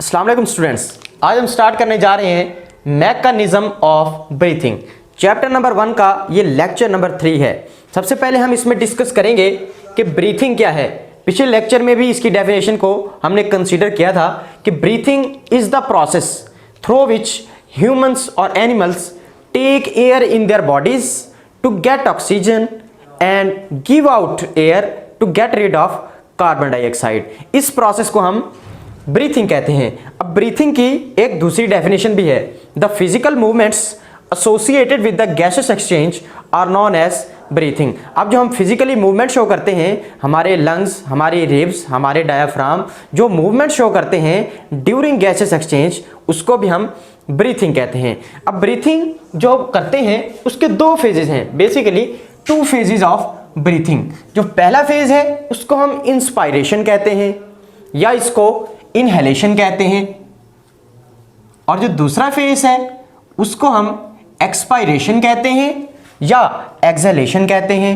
अस्सलाम वालेकुम स्टूडेंट्स, आज हम स्टार्ट करने जा रहे हैं mechanism of breathing. Chapter number 1 का ये लेक्चर नंबर 3 है। सबसे पहले हम इसमें डिस्कस करेंगे कि ब्रीथिंग क्या है। पिछले लेक्चर में भी इसकी डेफिनेशन को हमने कंसीडर किया था कि breathing is the process through which humans और animals take air in their bodies to get oxygen and give out air to get rid of carbon dioxide. इस प्रोसेस को हम ब्रीथिंग कहते हैं। अब ब्रीथिंग की एक दूसरी डेफिनेशन भी है, the physical movements associated with the gases exchange are known as breathing. अब जो हम फिजिकली मूवमेंट शो करते हैं, हमारे लंग्स, हमारे रिब्स, हमारे डायाफ्राम जो मूवमेंट शो करते हैं ड्यूरिंग गैसेस एक्सचेंज, उसको भी हम ब्रीथिंग कहते हैं। अब ब्रीथिंग जो करते हैं उसके दो फेजेस हैं, बेसिकली 2 फेजेस ऑफ ब्रीथिंग। जो पहला फेज है उसको हम इंस्पायरेशन कहते हैं या इसको इनहेलेशन कहते हैं, और जो दूसरा फेज है उसको हम एक्सपायरेशन कहते हैं या एक्सहेलेशन कहते हैं।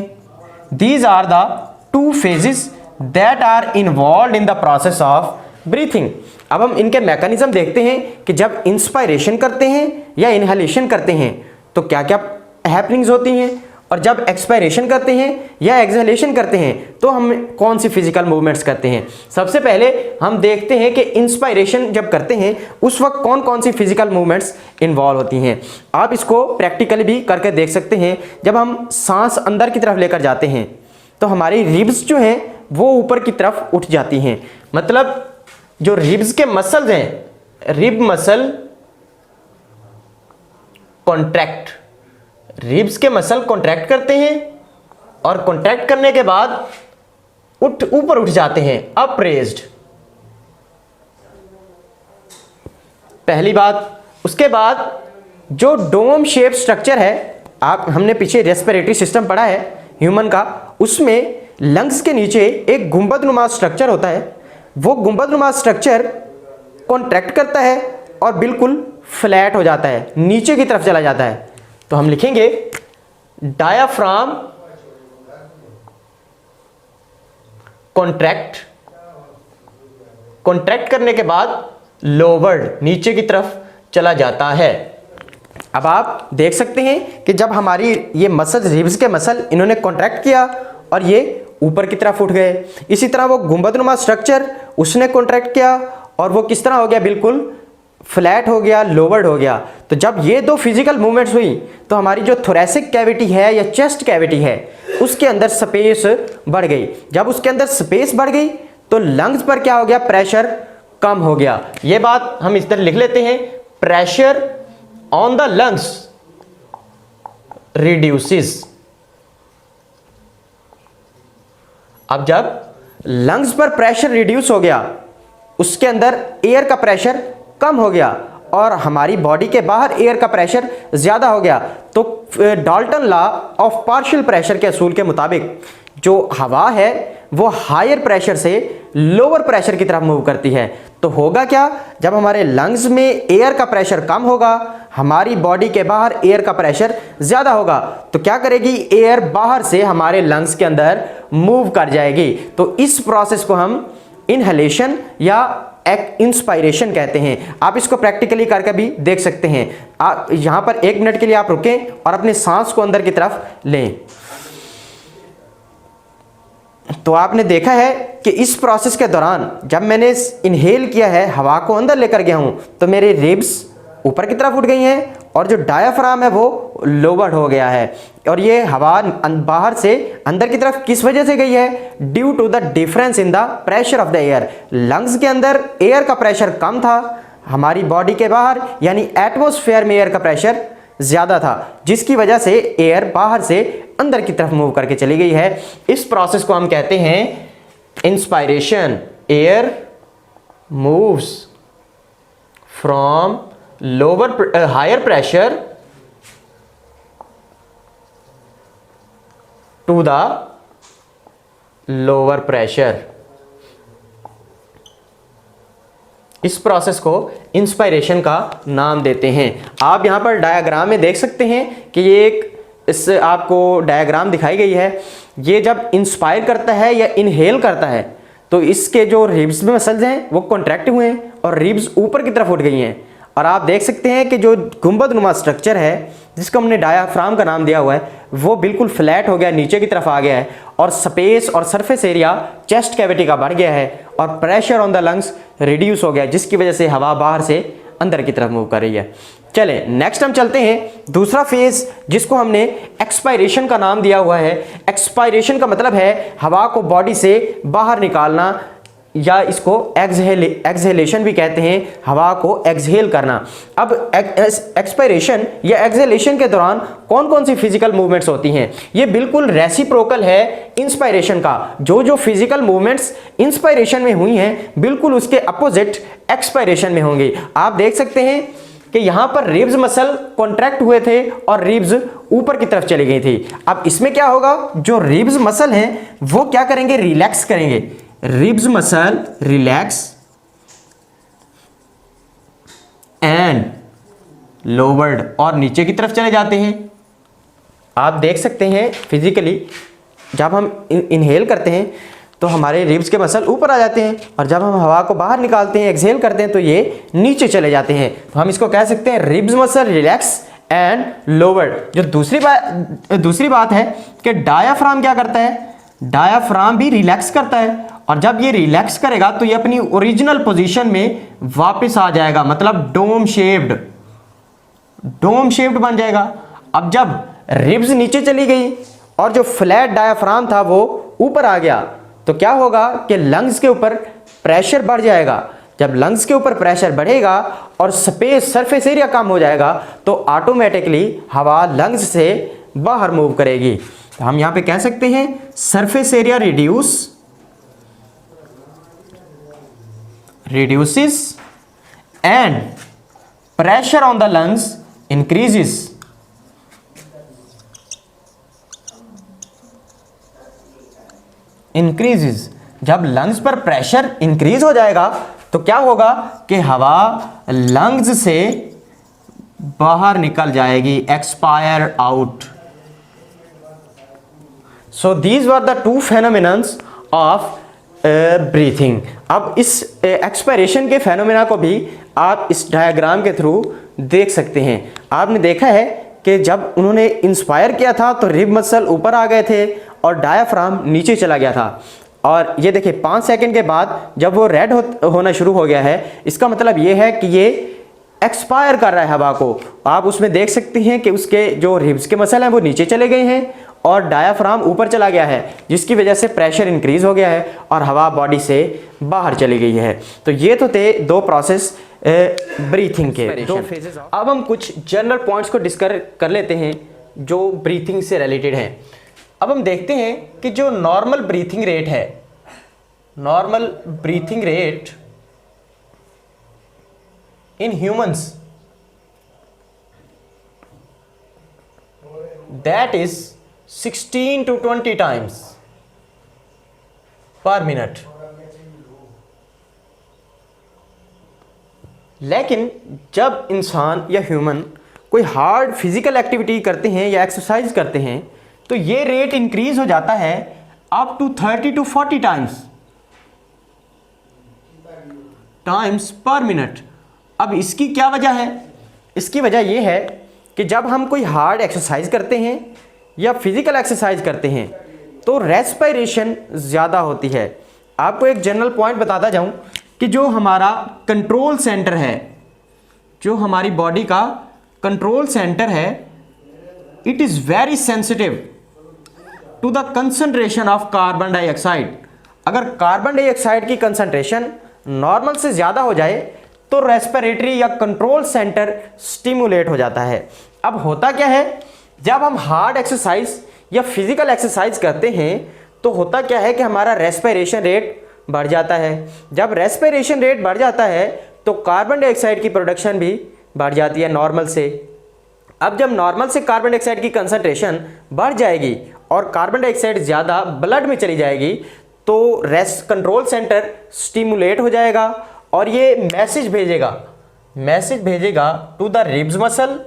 These are the 2 phases that are involve in the process of breathing. अब हम इनके मैकेनिज्म देखते हैं कि जब इंस्पायरेशन करते हैं या इनहेलेशन करते हैं तो क्या क्या हैपनिंग्स होती हैं, और जब एक्सपायरेशन करते हैं या एक्सहेलेशन करते हैं तो हम कौन सी फिजिकल मूवमेंट्स करते हैं। सबसे पहले हम देखते हैं कि इंस्पायरेशन जब करते हैं उस वक्त कौन कौन सी फिजिकल मूवमेंट्स इन्वॉल्व होती हैं। आप इसको प्रैक्टिकली भी करके देख सकते हैं। जब हम सांस अंदर की तरफ लेकर जाते हैं तो हमारी रिब्स जो हैं वो ऊपर की तरफ उठ जाती हैं, मतलब जो रिब्स के मसल्स हैं, रिब मसल कॉन्ट्रैक्ट, रिब्स के मसल कॉन्ट्रैक्ट करते हैं और कॉन्ट्रैक्ट करने के बाद ऊपर उठ जाते हैं, अप्रेज्ड। पहली बात। उसके बाद जो डोम शेप स्ट्रक्चर है, हमने पीछे रेस्पिरेटरी सिस्टम पढ़ा है ह्यूमन का, उसमें लंग्स के नीचे एक गुंबदनुमा स्ट्रक्चर होता है। वो गुंबदनुमा स्ट्रक्चर कॉन्ट्रैक्ट करता है और बिल्कुल फ्लैट हो जाता है, नीचे की तरफ चला जाता है। तो हम लिखेंगे डायाफ्राम कॉन्ट्रैक्ट, कॉन्ट्रैक्ट करने के बाद लोवर्ड, नीचे की तरफ चला जाता है। अब आप देख सकते हैं कि जब हमारी ये मसल, रिब्स के मसल, इन्होंने कॉन्ट्रैक्ट किया और ये ऊपर की तरफ उठ गए। इसी तरह वो गुंबदनुमा स्ट्रक्चर, उसने कॉन्ट्रैक्ट किया और वो किस तरह हो गया, बिल्कुल फ्लैट हो गया, लोवर्ड हो गया। तो जब ये 2 फिजिकल मूवमेंट्स हुई तो हमारी जो थोरेसिक कैविटी है या चेस्ट कैविटी है उसके अंदर स्पेस बढ़ गई। जब उसके अंदर स्पेस बढ़ गई तो लंग्स पर क्या हो गया, प्रेशर कम हो गया। ये बात हम इस तरह लिख लेते हैं, pressure on the lungs reduces. अब जब लंग्स पर प्रेशर रिड्यूस हो गया, उसके अंदर एयर का प्रेशर कम हो गया और हमारी बॉडी के बाहर एयर का प्रेशर ज्यादा हो गया, तो Dalton law of partial pressure के असूल के मुताबिक जो हवा है वो हायर प्रेशर से लोअर प्रेशर की तरफ मूव करती है। तो होगा क्या, जब हमारे लंग्स में एयर का प्रेशर कम होगा, हमारी बॉडी के बाहर एयर का प्रेशर ज्यादा होगा, तो क्या करेगी, एयर बाहर से हमारे लंग्स के अंदर मूव कर जाएगी। तो इस प्रोसेस को हम इनहेलेशन या इंस्पायरेशन कहते हैं। आप इसको प्रैक्टिकली करके भी देख सकते हैं। आप यहां पर 1 मिनट के लिए आप रुकें और अपने सांस को अंदर की तरफ लें। तो आपने देखा है कि इस प्रोसेस के दौरान जब मैंने इनहेल किया है, हवा को अंदर लेकर गया हूं, तो मेरे रिब्स ऊपर की तरफ उठ गई हैं और जो डायाफ्राम है वो लोवर्ड हो गया है। और ये हवा बाहर से अंदर की तरफ किस वजह से गई है, due to the difference in the pressure of the air. Lungs के अंदर एयर का प्रेशर कम था, हमारी बॉडी के बाहर यानी एटमॉस्फेयर में एयर का प्रेशर ज्यादा था, जिसकी वजह से एयर बाहर से अंदर की तरफ मूव करके चली गई है। इस प्रोसेस को हम कहते हैं inspiration. Air moves from higher pressure to the lower pressure। इस प्रोसेस को इंस्पायरेशन का नाम देते हैं। आप यहां पर डायग्राम में देख सकते हैं कि ये इस आपको डायग्राम दिखाई गई है। ये जब इंस्पायर करता है या इनहेल करता है तो इसके जो रिब्स में मसल्स हैं वो कॉन्ट्रैक्ट हुए हैं और रिब्स ऊपर की तरफ उठ गई हैं। और आप देख सकते हैं कि जो गुंबदनुमा स्ट्रक्चर है जिसको हमने डायाफ्राम का नाम दिया हुआ है वो बिल्कुल फ्लैट हो गया, नीचे की तरफ आ गया है और स्पेस और सरफेस एरिया चेस्ट कैविटी का बढ़ गया है और pressure on the lungs reduce हो गया, जिसकी वजह से हवा बाहर से अंदर की तरफ मूव कर रही है। चले नेक्स्ट हम चलते हैं दूसरा फेज जिसको हमने एक्सपायरेशन का नाम दिया हुआ है। एक्सपायरेशन का मतलब है हवा को बॉडी से बाहर निकालना, या इसको एक्सहेलेशन भी कहते हैं, हवा को एक्सहेल करना। अब एक्सपायरेशन या एक्सहेलेशन के दौरान कौन कौन सी फिजिकल मूवमेंट्स होती हैं? ये बिल्कुल रेसिप्रोकल है इंस्पायरेशन का। जो जो फिजिकल मूवमेंट्स इंस्पायरेशन में हुई हैं बिल्कुल उसके अपोजिट एक्सपायरेशन में होंगी। आप देख सकते हैं कि यहां पर रिब्स मसल कॉन्ट्रैक्ट हुए थे और रिब्स ऊपर की तरफ चली गई थी। अब इसमें क्या होगा, जो रिब्स मसल हैं वो क्या करेंगे, रिलैक्स करेंगे। Ribs muscle relax and lowered और नीचे की तरफ चले जाते हैं। आप देख सकते हैं फिजिकली जब हम इनहेल करते हैं तो हमारे रिब्स के मसल ऊपर आ जाते हैं और जब हम हवा को बाहर निकालते हैं, एक्सहेल करते हैं, तो ये नीचे चले जाते हैं। तो हम इसको कह सकते हैं ribs muscle relax and lowered. जो दूसरी बात है कि डायाफ्राम क्या करता है, डायाफ्राम भी रिलैक्स करता है और जब ये रिलैक्स करेगा तो ये अपनी ओरिजिनल पोजीशन में वापस आ जाएगा, मतलब डोम शेप्ड बन जाएगा। अब जब रिब्स नीचे चली गई और जो फ्लैट डायाफ्राम था वो ऊपर आ गया तो क्या होगा कि लंग्स के ऊपर प्रेशर बढ़ जाएगा। जब लंग्स के ऊपर प्रेशर बढ़ेगा और स्पेस सरफेस एरिया कम हो जाएगा तो ऑटोमेटिकली हवा लंग्स से बाहर मूव करेगी। तो हम यहां पे कह सकते हैं surface area reduces and pressure on the lungs increases। जब लंग्स पर प्रेशर इंक्रीज हो जाएगा तो क्या होगा कि हवा लंग्स से बाहर निकल जाएगी, expire out. So these were the two phenomenons of breathing. अब इस एक्सपायरेशन के फेनोमेना को भी आप इस डायग्राम के थ्रू देख सकते हैं। आपने देखा है कि जब उन्होंने इंस्पायर किया था तो रिब मसल ऊपर आ गए थे और डायाफ्राम नीचे चला गया था। और ये देखिए 5 सेकंड के बाद जब वो रेड होना शुरू हो गया है, इसका मतलब ये है कि ये एक्सपायर कर रहा है हवा को। आप उसमें देख सकते हैं कि उसके जो रिब्स के मसल हैं वो नीचे चले गए हैं और डायाफ्राम ऊपर चला गया है, जिसकी वजह से प्रेशर इंक्रीज हो गया है और हवा बॉडी से बाहर चली गई है। तो ये तो थे दो प्रोसेस ब्रीथिंग के, दो फेजेस। अब हम कुछ जनरल पॉइंट्स को डिस्कस कर लेते हैं जो ब्रीथिंग से रिलेटेड हैं। अब हम देखते हैं कि जो नॉर्मल ब्रीथिंग रेट है, normal breathing rate in humans, that is 16 to 20 times per minute। लेकिन जब इंसान या ह्यूमन कोई हार्ड फिजिकल एक्टिविटी करते हैं या एक्सरसाइज करते हैं तो ये रेट इंक्रीज हो जाता है up to 30 to 40 times per minute. अब इसकी क्या वजह है? इसकी वजह यह है कि जब हम कोई हार्ड एक्सरसाइज करते हैं या फिजिकल एक्सरसाइज करते हैं तो रेस्पिरेशन ज़्यादा होती है। आपको एक जनरल पॉइंट बताता जाऊं कि जो हमारा कंट्रोल सेंटर है, जो हमारी बॉडी का कंट्रोल सेंटर है, it is very sensitive to the concentration of carbon dioxide. अगर कार्बन डाइऑक्साइड की कंसंट्रेशन नॉर्मल से ज़्यादा हो जाए तो रेस्पिरेटरी या कंट्रोल सेंटर स्टिमुलेट हो जाता है। अब होता क्या है, जब हम हार्ड एक्सरसाइज या फिजिकल एक्सरसाइज करते हैं तो होता क्या है कि हमारा रेस्पिरेशन रेट बढ़ जाता है। जब रेस्पिरेशन रेट बढ़ जाता है तो कार्बन डाइऑक्साइड की प्रोडक्शन भी बढ़ जाती है नॉर्मल से। अब जब नॉर्मल से कार्बन डाइऑक्साइड की कंसंट्रेशन बढ़ जाएगी और कार्बन डाइऑक्साइड ज़्यादा ब्लड में चली जाएगी तो कंट्रोल सेंटर स्टिमुलेट हो जाएगा और ये मैसेज भेजेगा to the ribs muscle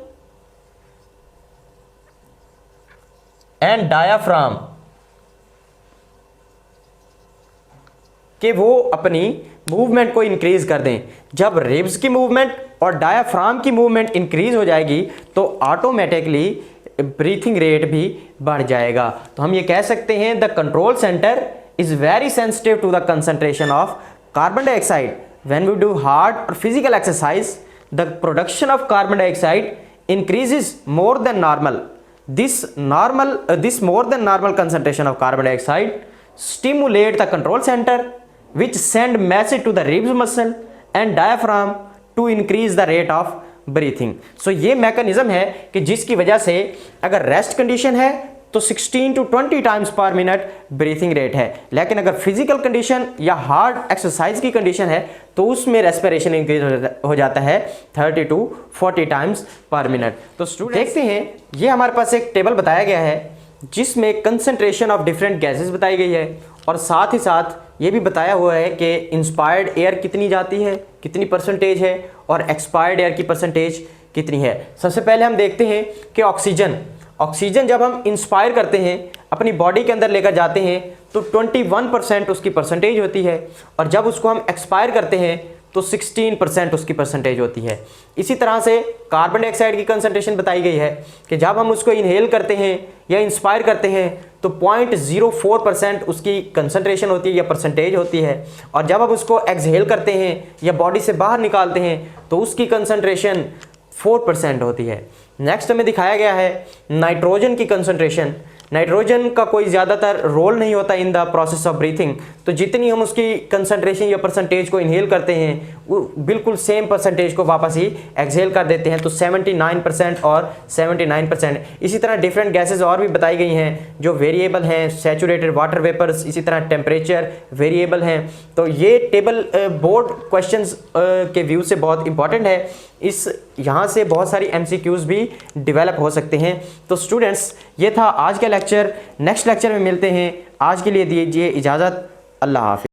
and diaphragm कि वो अपनी मूवमेंट को इंक्रीज कर दें। जब रिब्स की मूवमेंट और डायाफ्राम की मूवमेंट इंक्रीज हो जाएगी तो ऑटोमेटिकली ब्रीथिंग रेट भी बढ़ जाएगा। तो हम ये कह सकते हैं the control centre is very sensitive to the concentration of carbon dioxide when we do hard और physical exercise the production of carbon dioxide increases more than normal. This more than normal concentration of carbon dioxide stimulate the control center which send message to the ribs muscle and diaphragm to increase the rate of breathing. So ये mechanism है कि जिसकी वजह से अगर rest condition है तो 16 to 20 times per minute breathing rate है, लेकिन अगर फिजिकल कंडीशन या हार्ड एक्सरसाइज की कंडीशन है तो उसमें रेस्पिरेशन इंक्रीज हो जाता है 30 to 40 टाइम्स पर मिनट। तो स्टूडेंट देखते हैं, ये हमारे पास एक टेबल बताया गया है जिसमें कंसंट्रेशन ऑफ डिफरेंट गैसेस बताई गई है और साथ ही साथ ये भी बताया हुआ है कि इंस्पायर्ड एयर कितनी जाती है, कितनी परसेंटेज है और एक्सपायर्ड एयर की परसेंटेज कितनी है। सबसे पहले हम देखते हैं कि ऑक्सीजन जब हम इंस्पायर करते हैं अपनी बॉडी के अंदर लेकर जाते हैं तो 21% उसकी परसेंटेज होती है और जब उसको हम एक्सपायर करते हैं तो 16% उसकी परसेंटेज होती है। इसी तरह से कार्बन डाइऑक्साइड की कंसंट्रेशन बताई गई है कि जब हम उसको इनहेल करते हैं या इंस्पायर करते हैं तो 0.04% उसकी कंसंट्रेशन होती है या परसेंटेज होती है और जब हम उसको एक्सहेल करते हैं या बॉडी से बाहर निकालते हैं तो उसकी कंसंट्रेशन 4% होती है। नेक्स्ट हमें दिखाया गया है नाइट्रोजन की कंसंट्रेशन। नाइट्रोजन का कोई ज़्यादातर रोल नहीं होता इन द प्रोसेस ऑफ ब्रीथिंग, तो जितनी हम उसकी कंसंट्रेशन या परसेंटेज को इनहेल करते हैं वो बिल्कुल सेम परसेंटेज को वापस ही एक्सहेल कर देते हैं, तो 79% और 79%। इसी तरह डिफरेंट गैसेस और भी बताई गई हैं जो वेरिएबल हैं, सैचुरेटेड वाटर वेपर्स, इसी तरह टेम्परेचर वेरिएबल हैं। तो ये टेबल बोर्ड क्वेश्चंस के व्यू से बहुत इंपॉर्टेंट है, इस यहाँ से बहुत सारी MCQs भी डेवलप हो सकते हैं। तो स्टूडेंट्स ये था आज का लेक्चर, नेक्स्ट लेक्चर में मिलते हैं। आज के लिए दीजिए इजाज़त, अल्लाह हाफ़िज़।